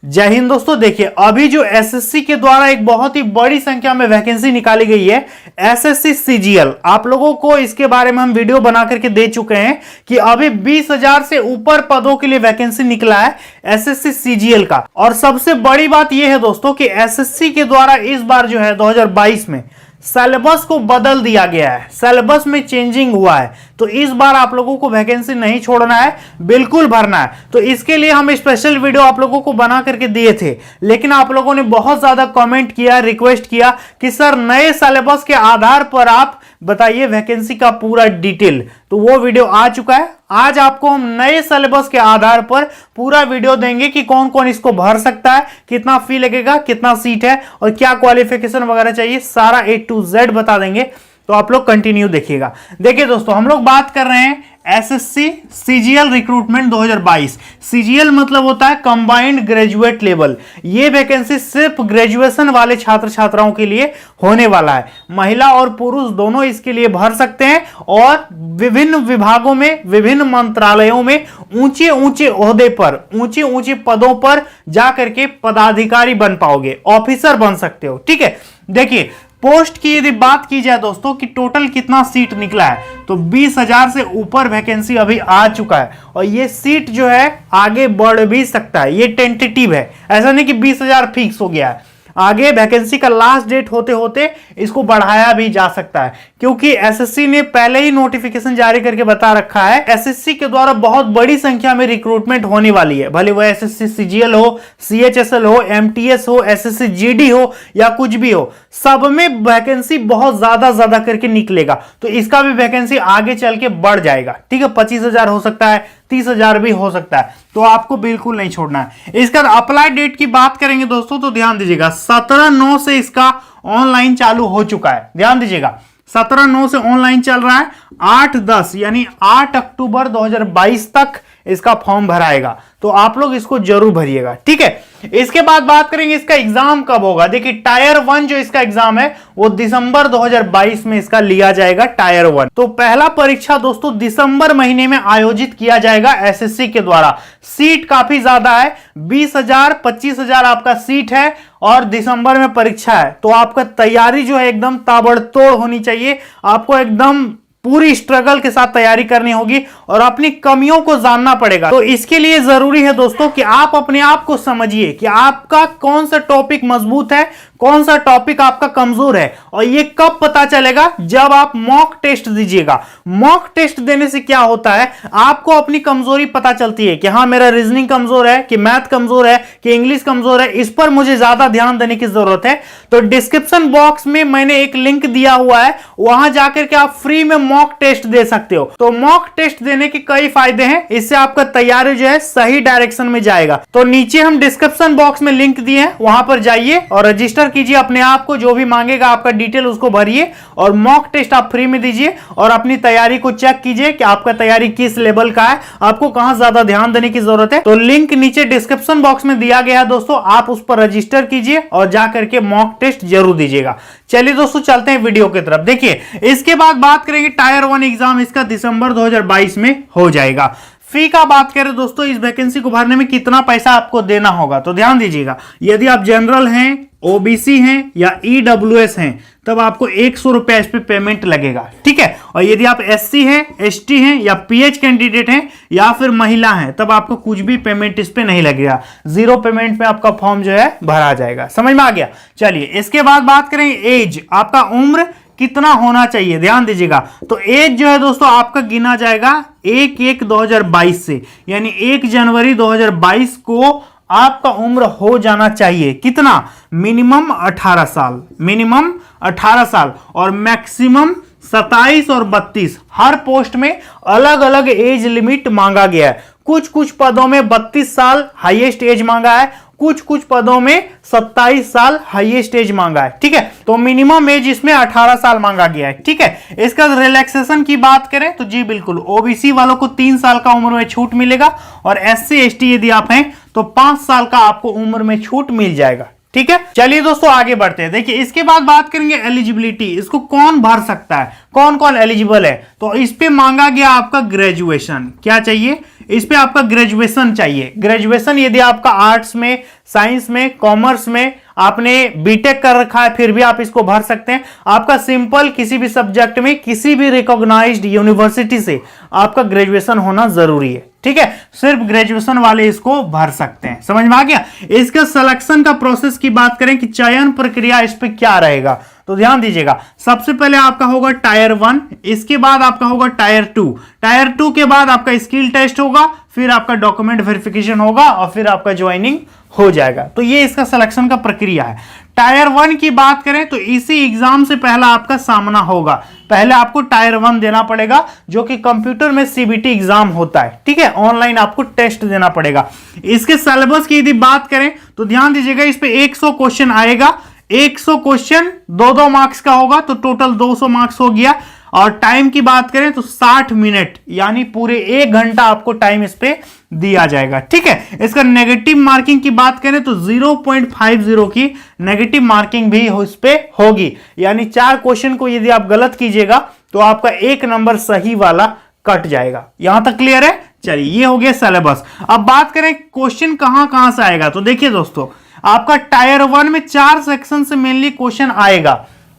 जय हिंद दोस्तों। देखिए अभी जो एसएससी के द्वारा एक बहुत ही बड़ी संख्या में वैकेंसी निकाली गई है एसएससी सीजीएल। आप लोगों को इसके बारे में हम वीडियो बना करके दे चुके हैं कि अभी 20,000 से ऊपर पदों के लिए वैकेंसी निकला है एसएससी सीजीएल का। और सबसे बड़ी बात यह है दोस्तों कि एसएससी के द्वारा इस बार जो है 2022 में सिलेबस को बदल दिया गया है, सिलेबस में चेंजिंग हुआ है। तो इस बार आप लोगों को वैकेंसी नहीं छोड़ना है, बिल्कुल भरना है। तो इसके लिए हम स्पेशल वीडियो आप लोगों को बना करके दिए थे, लेकिन आप लोगों ने बहुत ज्यादा कमेंट किया, रिक्वेस्ट किया कि सर नए सिलेबस के आधार पर आप बताइए वैकेंसी का पूरा डिटेल। तो वो वीडियो आ चुका है। आज आपको हम नए सिलेबस के आधार पर पूरा वीडियो देंगे कि कौन कौन इसको भर सकता है, कितना फी लगेगा, कितना सीट है और क्या क्वालिफिकेशन वगैरह चाहिए, सारा A to Z बता देंगे। तो आप लोग कंटिन्यू देखिएगा। देखिए दोस्तों, हम लोग बात कर रहे हैं एसएससी सीजीएल रिक्रूटमेंट 2022। सीजीएल मतलब होता है कंबाइंड ग्रेजुएट लेवल। ये वैकेंसी सिर्फ ग्रेजुएशन वाले छात्र छात्राओं के लिए होने वाला है। महिला और पुरुष दोनों इसके लिए भर सकते हैं और विभिन्न विभागों में, विभिन्न मंत्रालयों में ऊंचे ऊंचे ओहदे पर, ऊंचे ऊंचे पदों पर जाकर के पदाधिकारी बन पाओगे, ऑफिसर बन सकते हो। ठीक है, देखिए पोस्ट की यदि बात की जाए दोस्तों कि टोटल कितना सीट निकला है, तो 20,000 से ऊपर वैकेंसी अभी आ चुका है। और ये सीट जो है आगे बढ़ भी सकता है, ये टेंटेटिव है, ऐसा नहीं कि 20,000 फिक्स हो गया है। आगे वैकेंसी का लास्ट डेट होते होते इसको बढ़ाया भी जा सकता है, क्योंकि एसएससी ने पहले ही नोटिफिकेशन जारी करके बता रखा है एसएससी के द्वारा बहुत बड़ी संख्या में रिक्रूटमेंट होने वाली है। भले वो एसएससी सीजीएल हो, सीएचएसएल हो, एमटीएस हो, एसएससी जीडी हो या कुछ भी हो, सब में वैकेंसी बहुत ज्यादा करके निकलेगा। तो इसका भी वैकेंसी आगे चल के बढ़ जाएगा। ठीक है, 25,000 हो सकता है, 30,000 भी हो सकता है। तो आपको बिल्कुल नहीं छोड़ना है। इसका अप्लाई डेट की बात करेंगे दोस्तों, तो ध्यान दीजिएगा 17/9 से इसका ऑनलाइन चालू हो चुका है। ध्यान दीजिएगा 17/9 से ऑनलाइन चल रहा है। 8/10 यानी 8 अक्टूबर 2022 तक इसका फॉर्म भराएगा। तो आप लोग इसको जरूर भरिएगा। ठीक है, इसके बाद बात करेंगे इसका एग्जाम कब होगा। देखिए टायर 1 जो इसका एग्जाम है वो दिसंबर 2022 में इसका लिया जाएगा, टायर 1। तो पहला परीक्षा दोस्तों दिसंबर महीने में आयोजित किया जाएगा एसएससी के द्वारा। सीट काफी ज्यादा है, 20,000 25,000 आपका सीट है और दिसंबर में परीक्षा है। तो आपका तैयारी जो है एकदम ताबड़तोड़ होनी चाहिए। आपको एकदम पूरी स्ट्रगल के साथ तैयारी करनी होगी और अपनी कमियों को जानना पड़ेगा। तो इसके लिए जरूरी है दोस्तों कि आप अपने आप को समझिए कि आपका कौन सा टॉपिक मजबूत है, कौन सा टॉपिक आपका कमजोर है। और ये कब पता चलेगा, जब आप मॉक टेस्ट दीजिएगा। मॉक टेस्ट देने से क्या होता है, आपको अपनी कमजोरी पता चलती है कि हाँ मेरा रीजनिंग कमजोर है, कि मैथ कमजोर है, कि इंग्लिश कमजोर है, इस पर मुझे ज्यादा ध्यान देने की जरूरत है। तो डिस्क्रिप्शन बॉक्स में मैंने एक लिंक दिया हुआ है, वहां जाकर के आप फ्री में मॉक टेस्ट दे सकते हो। तो मॉक टेस्ट देने के कई फायदे हैं, इससे आपका तैयारी जो है सही डायरेक्शन में जाएगा। तो नीचे हम डिस्क्रिप्शन बॉक्स में लिंक दिए हैं, वहां पर जाइए और रजिस्टर कीजिए अपने आप को। जो भी मांगेगा आपका डिटेल उसको भरिए और मॉक टेस्ट आप फ्री में दीजिए और अपनी तैयारी को चेक कीजिए कि आपका तैयारी किस लेवल का है, आपको कहां ज्यादा ध्यान देने की जरूरत है। तो लिंक नीचे डिस्क्रिप्शन बॉक्स में दिया गया है दोस्तों, आप उस पर रजिस्टर कीजिए और जाकर के मॉक टेस्ट जरूर दीजिएगा। चलिए दोस्तों चलते हैं वीडियो की तरफ। देखिए इसके बाद बात करेंगे टायर 1 एग्जाम, इसका दिसंबर 2022 में हो जाएगा। फी का बात करें दोस्तों, इस वैकेंसी को भरने में कितना पैसा आपको देना होगा, तो ध्यान दीजिएगा यदि आप जनरल हैं, ओबीसी हैं या ईडब्ल्यूएस हैं तब आपको 100 रुपए इस पे पेमेंट लगेगा। ठीक है, और यदि आप एससी हैं, एसटी हैं या पीएच कैंडिडेट हैं या फिर महिला हैं तब आपको कुछ भी पेमेंट इस पे नहीं लगेगा। 0 पेमेंट पे आपका फॉर्म जो है भरा जाएगा। समझ में आ गया। चलिए इसके बाद बात करें एज, आपका उम्र कितना होना चाहिए। ध्यान दीजिएगा, तो एज जो है दोस्तों आपका गिना जाएगा 1/1/2022 से, यानी 1 जनवरी 2022 को आपका उम्र हो जाना चाहिए कितना, मिनिमम 18 साल, मिनिमम 18 साल और मैक्सिमम 27 और 32। हर पोस्ट में अलग अलग एज लिमिट मांगा गया है। कुछ कुछ पदों में 32 साल हाईएस्ट एज मांगा है, कुछ कुछ पदों में 27 साल हाईएस्ट एज मांगा है। ठीक है, तो मिनिमम एज इसमें 18 साल मांगा गया है। ठीक है, इसका रिलैक्सेशन की बात करें तो जी बिल्कुल, ओबीसी वालों को 3 साल का उम्र में छूट मिलेगा और एससी एसटी यदि आप हैं तो 5 साल का आपको उम्र में छूट मिल जाएगा। ठीक है, चलिए दोस्तों आगे बढ़ते हैं। देखिए इसके बाद बात करेंगे एलिजिबिलिटी, इसको कौन भर सकता है, कौन कौन एलिजिबल है। तो इस पे मांगा गया आपका ग्रेजुएशन, क्या चाहिए इस पे आपका ग्रेजुएशन चाहिए। ग्रेजुएशन यदि आपका आर्ट्स में, साइंस में, कॉमर्स में आपने बीटेक कर रखा है फिर भी आप इसको भर सकते हैं। आपका सिंपल किसी भी सब्जेक्ट में किसी भी रिकॉग्नाइज्ड यूनिवर्सिटी से आपका ग्रेजुएशन होना जरूरी है, ठीक है, सिर्फ ग्रेजुएशन वाले इसको भर सकते हैं। समझ में आ गया। इसका सिलेक्शन का प्रोसेस की बात करें कि चयन प्रक्रिया इस पे क्या रहेगा, तो ध्यान दीजिएगा। सबसे पहले आपका होगा टायर 1, इसके बाद आपका होगा टायर 2, टायर 2 के बाद आपका स्किल टेस्ट होगा, फिर आपका डॉक्यूमेंट वेरिफिकेशन होगा और फिर आपका ज्वाइनिंग हो जाएगा। तो ये इसका सिलेक्शन का प्रक्रिया है। टायर 1 की बात करें तो इसी एग्जाम से पहला आपका सामना होगा। पहले आपको टायर 1 देना पड़ेगा जो कि कंप्यूटर में सीबीटी एग्जाम होता है, ठीक है, ऑनलाइन आपको टेस्ट देना पड़ेगा। इसके सिलेबस की यदि बात करें तो ध्यान दीजिएगा, इस पे 100 क्वेश्चन आएगा, 100 क्वेश्चन 2-2 मार्क्स का होगा, तो टोटल 200 मार्क्स हो गया। और टाइम की बात करें तो 60 मिनट यानी पूरे 1 घंटा आपको टाइम इस पे दिया जाएगा, ठीक है। इसका नेगेटिव मार्किंग की बात करें तो 0.50 की नेगेटिव मार्किंग भी इस पे होगी, यानी 4 क्वेश्चन को यदि आप गलत कीजिएगा तो आपका 1 नंबर सही वाला कट जाएगा। यहां तक क्लियर है। चलिए ये हो गया सिलेबस। अब बात करें क्वेश्चन कहां कहां से आएगा, तो देखिए दोस्तों आपका टायर 1 में 4 सेक्शन से मेनली क्वेश्चन आएगा।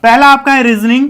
पहला आपका है रीजनिंग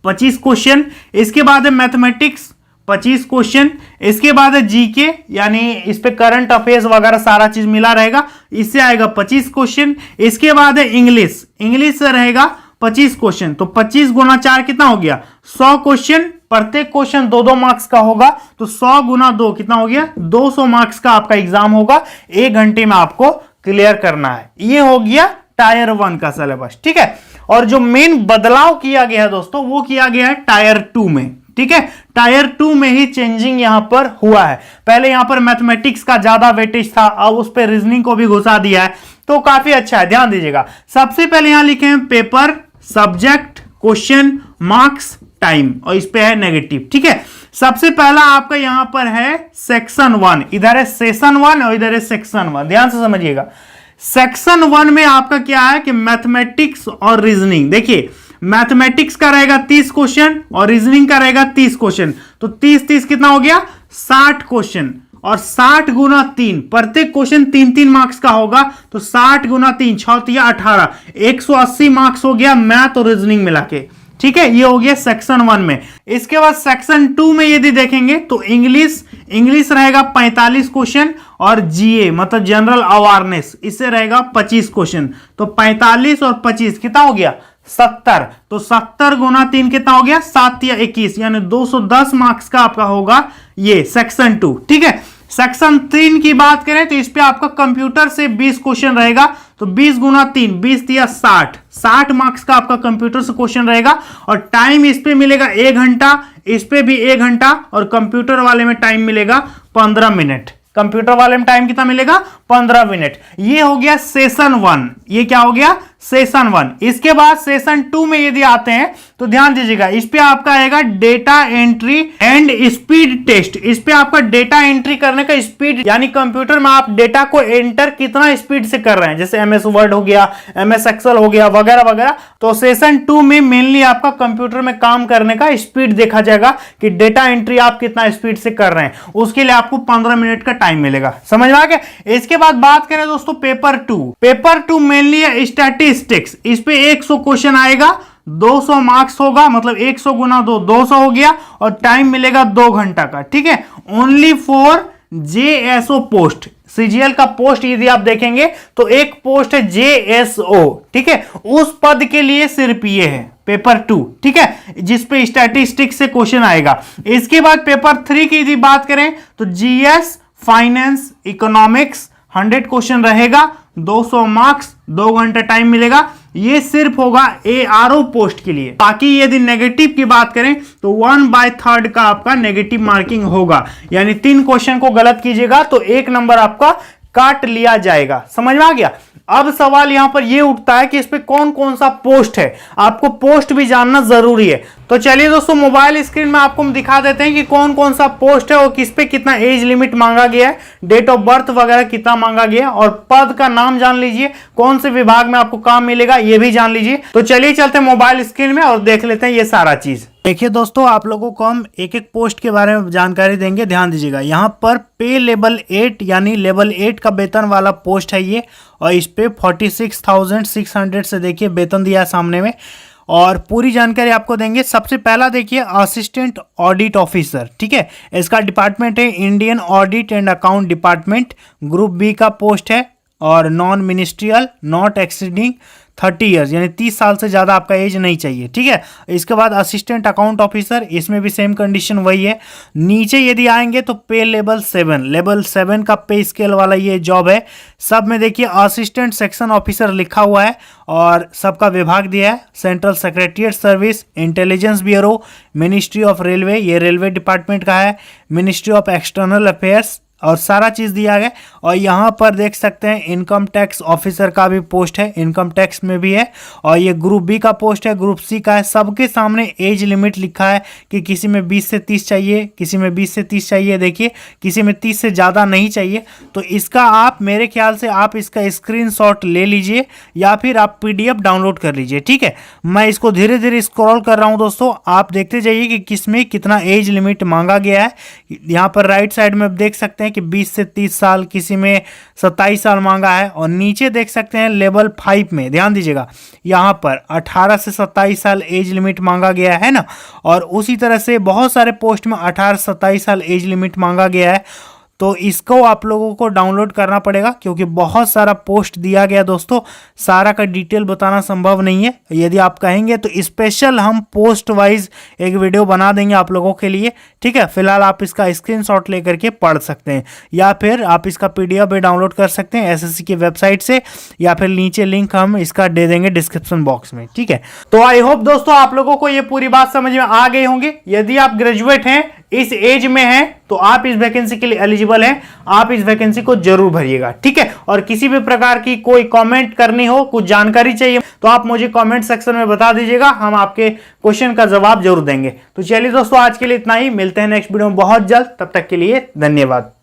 25 क्वेश्चन, इसके बाद है मैथमेटिक्स 25 क्वेश्चन, इसके बाद है जीके यानी इस पे करंट अफेयर्स वगैरह सारा चीज मिला रहेगा, इससे आएगा 25 क्वेश्चन। इसके बाद है इंग्लिश, इंग्लिश से रहेगा 25 क्वेश्चन, तो 25 गुना 4 कितना हो गया 100 क्वेश्चन, प्रत्येक क्वेश्चन 2-2 मार्क्स का होगा, तो 100 गुना 2 कितना हो गया 200 मार्क्स का आपका एग्जाम होगा, 1 घंटे में आपको क्लियर करना है। ये हो गया टायर 1 का सिलेबस, ठीक है। और जो मेन बदलाव किया गया है दोस्तों वो किया गया है टायर 2 में, ठीक है, टायर 2 में ही चेंजिंग यहां पर हुआ है। पहले यहां पर मैथमेटिक्स का ज्यादा वेटेज था, अब उस पर रीजनिंग को भी घुसा दिया है, तो काफी अच्छा है। ध्यान दीजिएगा, सबसे पहले यहां लिखे हैं paper, subject, question, marks, time, और इस पे है नेगेटिव, ठीक है। सबसे पहला आपका यहां पर है सेक्शन 1, इधर है सेशन 1 और इधर है सेक्शन 1, ध्यान से समझिएगा। सेक्शन 1 में आपका क्या है कि मैथमेटिक्स और रीजनिंग। देखिए मैथमेटिक्स का रहेगा 30 क्वेश्चन और रीजनिंग का रहेगा 30 क्वेश्चन, तो 30-30 कितना हो गया 60 क्वेश्चन, और 60 गुना 3, प्रत्येक क्वेश्चन 3-3 मार्क्स का होगा, तो 60 गुना 3 6 18, 180 मार्क्स हो गया मैथ और रीजनिंग मिला के, ठीक है। ये हो गया सेक्शन 1 में। इसके बाद सेक्शन 2 में यदि देखेंगे तो इंग्लिश रहेगा 45 क्वेश्चन, और जीए मतलब जनरल अवेयरनेस इससे रहेगा 25 क्वेश्चन, तो 45 और 25 कितना हो गया 70, तो 70 गुना 3 कितना हो गया 7 या 21, यानी 210 मार्क्स का आपका होगा ये सेक्शन 2, ठीक है। सेक्शन 3 की बात करें तो इस पे आपका कंप्यूटर से 20 क्वेश्चन रहेगा, तो 20 गुना 3 20 या 60 मार्क्स का आपका कंप्यूटर से क्वेश्चन रहेगा, और टाइम इस पे मिलेगा 1 घंटा, इस पे भी 1 घंटा, और कंप्यूटर वाले में टाइम मिलेगा 15 मिनट। कंप्यूटर वाले में टाइम कितना मिलेगा 15 मिनट। ये हो गया सेशन 1, ये क्या हो गया सेशन 1। इसके बाद सेशन 2 में यदि आते हैं तो ध्यान दीजिएगा, इस पे आपका आएगा data entry and speed test. इस पे आपका डेटा एंट्री करने का स्पीड, यानी कंप्यूटर में आप डेटा को एंटर कितना स्पीड से कर रहे हैं, जैसे MS वर्ड हो गया, MS एक्सेल हो गया वगैरह वगैरह। तो सेशन 2 में मेनली आपका कंप्यूटर में काम करने का स्पीड देखा जाएगा कि डेटा एंट्री आप कितना स्पीड से कर रहे हैं, उसके लिए आपको 15 मिनट का टाइम मिलेगा। समझ में आ गया। इसके बाद बात करें दोस्तों पेपर 2, पेपर 2 मेनली है स्टैटिस्टिक्स। इस पे 100 क्वेश्चन आएगा, 200 मार्क्स होगा, मतलब 100 गुना 2 200 हो गया, और टाइम मिलेगा 2 घंटा का, ठीक है। Only for JSO post, CGL का पोस्ट यदि आप देखेंगे तो एक पोस्ट है JSO, ठीक है, उस पद के लिए सिर्फ ये है पेपर 2, ठीक है, जिसपे स्टैटिस्टिक्स से क्वेश्चन आएगा। इसके बाद पेपर 3 की यदि बात करें तो GS, फाइनेंस, इकोनॉमिक्स 100 क्वेश्चन रहेगा, 200 मार्क्स, 2 घंटा टाइम मिलेगा। ये सिर्फ होगा ARO पोस्ट के लिए। बाकी यदि नेगेटिव की बात करें तो 1/3 का आपका नेगेटिव मार्किंग होगा, यानी 3 क्वेश्चन को गलत कीजिएगा तो 1 नंबर आपका काट लिया जाएगा। समझ में आ गया। अब सवाल यहां पर यह उठता है कि इस पे कौन कौन सा पोस्ट है, आपको पोस्ट भी जानना जरूरी है। तो चलिए दोस्तों, मोबाइल स्क्रीन में आपको हम दिखा देते हैं कि कौन कौन सा पोस्ट है और किस पे कितना एज लिमिट मांगा गया है, डेट ऑफ बर्थ वगैरह कितना मांगा गया, और पद का नाम जान लीजिए, कौन से विभाग में आपको काम मिलेगा ये भी जान लीजिए। तो चलिए चलते हैं मोबाइल स्क्रीन में और देख लेते हैं ये सारा चीज। देखिए दोस्तों, आप लोगों को हम एक एक पोस्ट के बारे में जानकारी देंगे, ध्यान दीजिएगा। यहाँ पर पे लेवल 8 यानी लेवल 8 का वेतन वाला पोस्ट है ये, और इस पे 46,600 से देखिए वेतन दिया है सामने में, और पूरी जानकारी आपको देंगे। सबसे पहला देखिए असिस्टेंट ऑडिट ऑफिसर, ठीक है, इसका डिपार्टमेंट है Indian audit and account department, group B का पोस्ट है, और non ministerial, not exceeding 30 years यानी 30 साल से ज़्यादा आपका एज नहीं चाहिए, ठीक है। इसके बाद असिस्टेंट अकाउंट ऑफिसर, इसमें भी सेम कंडीशन वही है। नीचे यदि आएंगे तो पे लेवल 7 का पे स्केल वाला ये जॉब है। सब में देखिए असिस्टेंट सेक्शन ऑफिसर लिखा हुआ है, और सबका विभाग दिया है, central secretariat service, intelligence bureau, ministry of railway, ये रेलवे डिपार्टमेंट का है, मिनिस्ट्री ऑफ एक्सटर्नल अफेयर्स, और सारा चीज दिया गया। और यहाँ पर देख सकते हैं इनकम टैक्स ऑफिसर का भी पोस्ट है, इनकम टैक्स में भी है, और ये ग्रुप बी का पोस्ट है, ग्रुप सी का है। सबके सामने एज लिमिट लिखा है कि किसी में 20 से 30 चाहिए, किसी में 20 से 30 चाहिए, देखिए किसी में 30 से ज़्यादा नहीं चाहिए। तो इसका आप मेरे ख्याल से आप इसका स्क्रीनशॉट ले लीजिए या फिर आप PDF डाउनलोड कर लीजिए, ठीक है। मैं इसको धीरे धीरे स्क्रॉल कर रहा हूँ दोस्तों, आप देखते जाइए कि किस में कितना एज लिमिट मांगा गया है। यहाँ पर राइट साइड में आप देख सकते हैं कि 20 से 30 साल, किसी में 27 साल मांगा है, और नीचे देख सकते हैं लेवल 5 में ध्यान दीजिएगा, यहाँ पर 18 से 27 साल एज लिमिट मांगा गया है ना। और उसी तरह से बहुत सारे पोस्ट में 18 से 27 साल एज लिमिट मांगा गया है। तो इसको आप लोगों को डाउनलोड करना पड़ेगा, क्योंकि बहुत सारा पोस्ट दिया गया दोस्तों, सारा का डिटेल बताना संभव नहीं है। यदि आप कहेंगे तो स्पेशल हम पोस्ट वाइज एक वीडियो बना देंगे आप लोगों के लिए, ठीक है। फिलहाल आप इसका स्क्रीनशॉट लेकर के पढ़ सकते हैं, या फिर आप इसका PDF भी डाउनलोड कर सकते हैं SSC की वेबसाइट से, या फिर नीचे लिंक हम इसका दे देंगे डिस्क्रिप्शन बॉक्स में, ठीक है। तो आई होप दोस्तों आप लोगों को ये पूरी बात समझ में आ गई होंगी। यदि आप ग्रेजुएट हैं, इस एज में हैं, तो आप इस वैकेंसी के लिए एलिजिबल हैं, आप इस वैकेंसी को जरूर भरिएगा, ठीक है। और किसी भी प्रकार की कोई कमेंट करनी हो, कुछ जानकारी चाहिए, तो आप मुझे कमेंट सेक्शन में बता दीजिएगा, हम आपके क्वेश्चन का जवाब जरूर देंगे। तो चलिए दोस्तों, आज के लिए इतना ही, मिलते हैं नेक्स्ट वीडियो में बहुत जल्द, तब तक के लिए धन्यवाद।